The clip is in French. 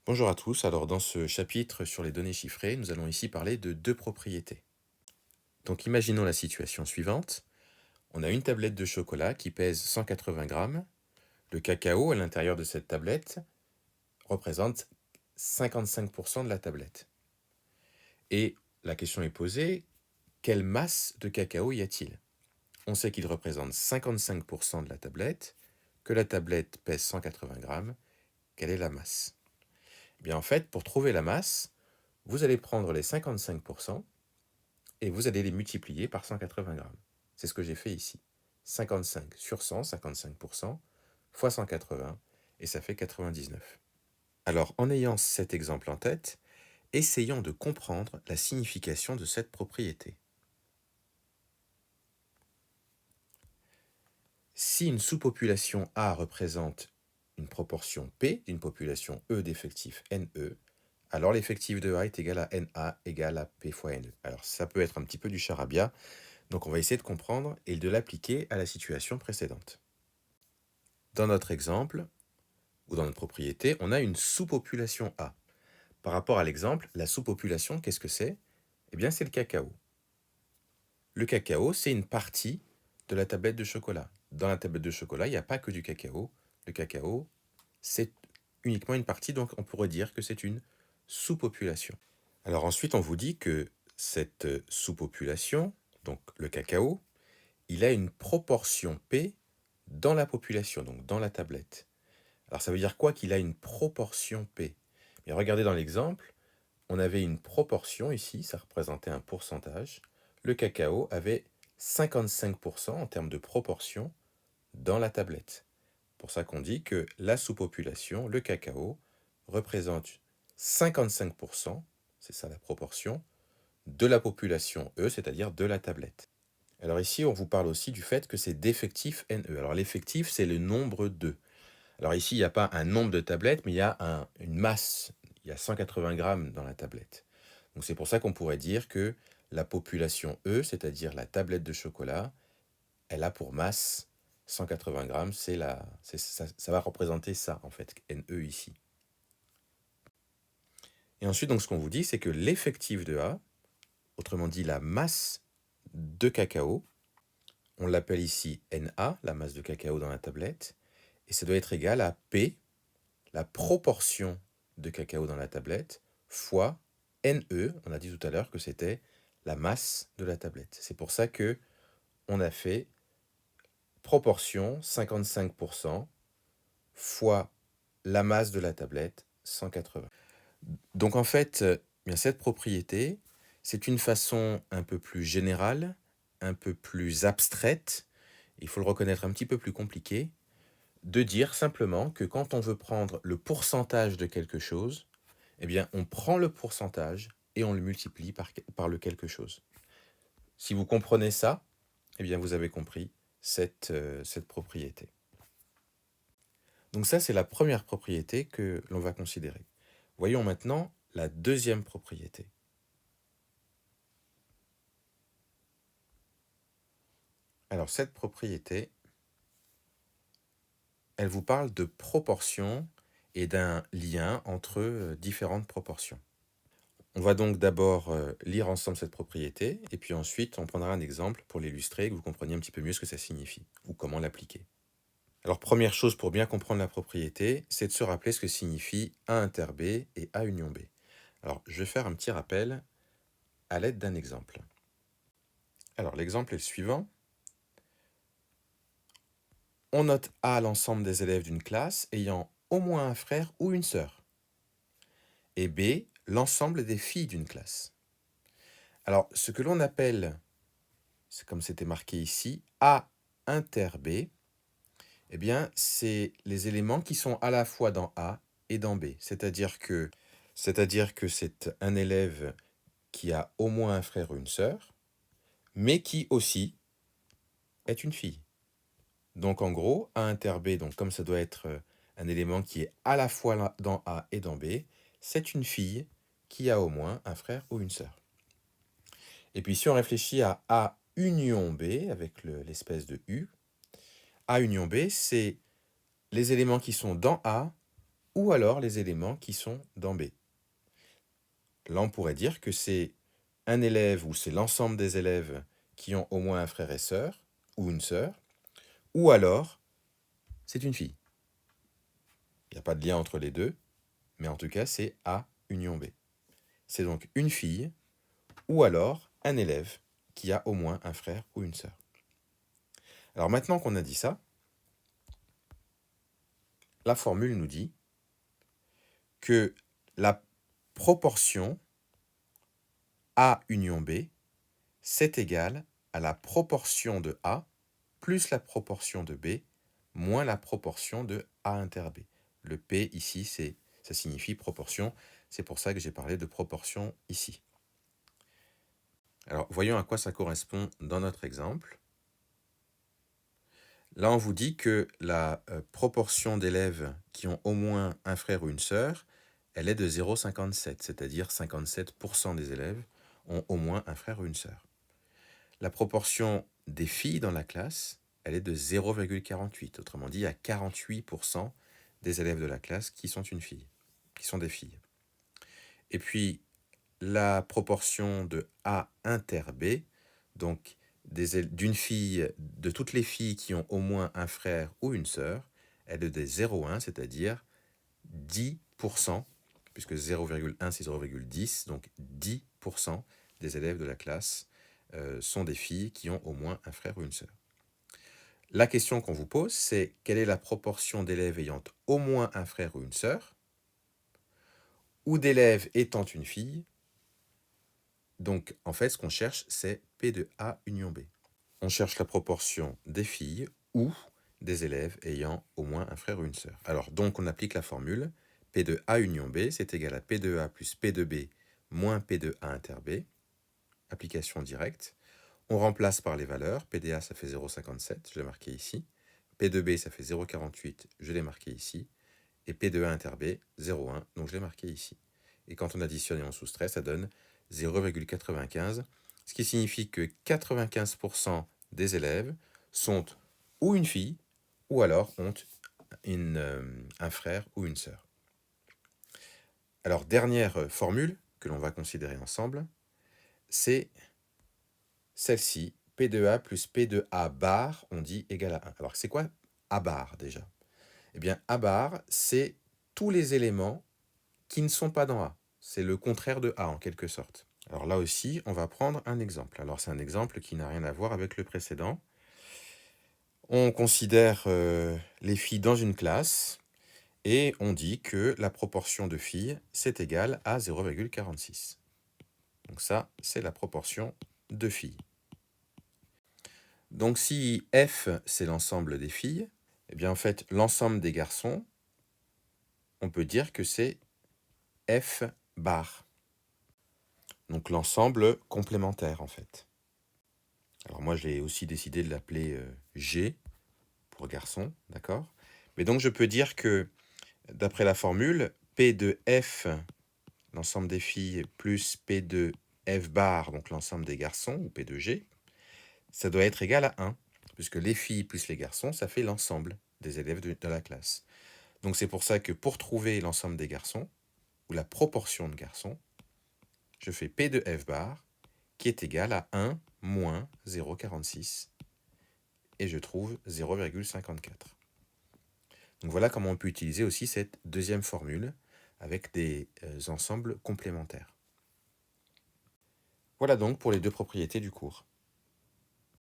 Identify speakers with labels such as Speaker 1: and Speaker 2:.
Speaker 1: Bonjour à tous, alors dans ce chapitre sur les données chiffrées, nous allons ici parler de deux propriétés. Donc imaginons la situation suivante. On a une tablette de chocolat qui pèse 180 grammes. Le cacao à l'intérieur de cette tablette représente 55% de la tablette. Et la question est posée, quelle masse de cacao y a-t-il? On sait qu'il représente 55% de la tablette, que la tablette pèse 180 grammes. Quelle est la masse? Eh bien en fait, pour trouver la masse, vous allez prendre les 55% et vous allez les multiplier par 180 grammes. C'est ce que j'ai fait ici. 55 sur 100, 55%, fois 180, et ça fait 99. Alors, en ayant cet exemple en tête, essayons de comprendre la signification de cette propriété. Si une sous-population A représente une proportion P d'une population E d'effectifs NE, alors l'effectif de A est égal à NA égale à P fois NE. Alors ça peut être un petit peu du charabia, donc on va essayer de comprendre et de l'appliquer à la situation précédente. Dans notre exemple, ou dans notre propriété, on a une sous-population A. Par rapport à l'exemple, la sous-population, qu'est-ce que c'est? Eh bien, c'est le cacao. Le cacao, c'est une partie de la tablette de chocolat. Dans la tablette de chocolat, il n'y a pas que du cacao. Le cacao, c'est uniquement une partie, donc on pourrait dire que c'est une sous-population. Alors ensuite, on vous dit que cette sous-population, donc le cacao, il a une proportion P dans la population, donc dans la tablette. Alors ça veut dire quoi qu'il a une proportion P? Mais regardez dans l'exemple, on avait une proportion ici, ça représentait un pourcentage. Le cacao avait 55% en termes de proportion dans la tablette. Pour ça qu'on dit que la sous-population, le cacao, représente 55%, c'est ça la proportion, de la population E, c'est-à-dire de la tablette. Alors ici, on vous parle aussi du fait que c'est d'effectif NE. Alors l'effectif, c'est le nombre de. Alors ici, il n'y a pas un nombre de tablettes, mais il y a une masse. Il y a 180 grammes dans la tablette. Donc c'est pour ça qu'on pourrait dire que la population E, c'est-à-dire la tablette de chocolat, elle a pour masse 180 grammes. Ça va représenter ça, en fait, NE ici. Et ensuite, donc, ce qu'on vous dit, c'est que l'effectif de A, autrement dit la masse de cacao, on l'appelle ici Na, la masse de cacao dans la tablette, et ça doit être égal à P, la proportion de cacao dans la tablette, fois NE, on a dit tout à l'heure que c'était la masse de la tablette. C'est pour ça que on a fait proportion 55% fois la masse de la tablette, 180. Donc en fait, bien cette propriété, c'est une façon un peu plus générale, un peu plus abstraite, il faut le reconnaître un petit peu plus compliqué, de dire simplement que quand on veut prendre le pourcentage de quelque chose, eh bien, on prend le pourcentage et on le multiplie par le quelque chose. Si vous comprenez ça, eh bien, vous avez compris cette propriété. Donc ça, c'est la première propriété que l'on va considérer. Voyons maintenant la deuxième propriété. Alors, cette propriété, elle vous parle de proportion et d'un lien entre différentes proportions. On va donc d'abord lire ensemble cette propriété, et puis ensuite on prendra un exemple pour l'illustrer et que vous compreniez un petit peu mieux ce que ça signifie, ou comment l'appliquer. Alors première chose pour bien comprendre la propriété, c'est de se rappeler ce que signifie A inter B et A union B. Alors je vais faire un petit rappel à l'aide d'un exemple. Alors l'exemple est le suivant. On note A l'ensemble des élèves d'une classe ayant au moins un frère ou une sœur, et B l'ensemble des filles d'une classe. Alors ce que l'on appelle, c'est comme c'était marqué ici, A inter B, eh bien, c'est les éléments qui sont à la fois dans A et dans B. C'est-à-dire que c'est un élève qui a au moins un frère ou une sœur, mais qui aussi est une fille. Donc en gros, A inter B, donc comme ça doit être un élément qui est à la fois dans A et dans B, c'est une fille qui a au moins un frère ou une sœur. Et puis si on réfléchit à A union B, avec l'espèce de U, A union B, c'est les éléments qui sont dans A ou alors les éléments qui sont dans B. Là, on pourrait dire que c'est un élève ou c'est l'ensemble des élèves qui ont au moins un frère et sœur, ou une sœur, ou alors c'est une fille. Il n'y a pas de lien entre les deux, mais en tout cas, c'est A union B. C'est donc une fille, ou alors un élève qui a au moins un frère ou une sœur. Alors maintenant qu'on a dit ça, la formule nous dit que la proportion A union B, c'est égal à la proportion de A plus la proportion de B moins la proportion de A inter B. Le P ici, ça signifie proportion. C'est pour ça que j'ai parlé de proportion ici. Alors, voyons à quoi ça correspond dans notre exemple. Là, on vous dit que la proportion d'élèves qui ont au moins un frère ou une sœur, elle est de 0,57, c'est-à-dire 57% des élèves ont au moins un frère ou une sœur. La proportion des filles dans la classe, elle est de 0,48. Autrement dit, il y a 48% des élèves de la classe qui sont une fille, qui sont des filles. Et puis, la proportion de A inter B, donc d'une fille, de toutes les filles qui ont au moins un frère ou une sœur, elle est de 0,1, c'est-à-dire 10%, puisque 0,1 c'est 0,10, donc 10% des élèves de la classe sont des filles qui ont au moins un frère ou une sœur. La question qu'on vous pose, c'est quelle est la proportion d'élèves ayant au moins un frère ou une sœur, ou d'élèves étant une fille. Donc, en fait, ce qu'on cherche, c'est P de A union B. On cherche la proportion des filles ou des élèves ayant au moins un frère ou une sœur. Alors, donc, on applique la formule P de A union B, c'est égal à P de A plus P de B moins P de A inter B. Application directe. On remplace par les valeurs. P de A, ça fait 0,57, je l'ai marqué ici. P de B, ça fait 0,48, je l'ai marqué ici. Et P de A inter B, 0,1, donc je l'ai marqué ici. Et quand on additionne et on soustrait, ça donne 0,95, ce qui signifie que 95% des élèves sont ou une fille, ou alors ont un frère ou une sœur. Alors, dernière formule que l'on va considérer ensemble, c'est celle-ci, P de A plus P de A bar, on dit égal à 1. Alors, c'est quoi A bar déjà? Eh bien, A bar, c'est tous les éléments qui ne sont pas dans A. C'est le contraire de A en quelque sorte. Alors là aussi, on va prendre un exemple. Alors c'est un exemple qui n'a rien à voir avec le précédent. On considère les filles dans une classe et on dit que la proportion de filles, c'est égal à 0,46. Donc ça, c'est la proportion de filles. Donc si F, c'est l'ensemble des filles, eh bien en fait, l'ensemble des garçons, on peut dire que c'est F bar. Donc l'ensemble complémentaire en fait. Alors moi j'ai aussi décidé de l'appeler G pour garçon, d'accord? Mais donc je peux dire que d'après la formule, P de F, l'ensemble des filles, plus P de F bar, donc l'ensemble des garçons, ou P de G, ça doit être égal à 1, puisque les filles plus les garçons, ça fait l'ensemble des élèves de la classe. Donc c'est pour ça que pour trouver l'ensemble des garçons, ou la proportion de garçons, je fais P de F bar, qui est égal à 1 moins 0,46, et je trouve 0,54. Donc voilà comment on peut utiliser aussi cette deuxième formule avec des ensembles complémentaires. Voilà donc pour les deux propriétés du cours.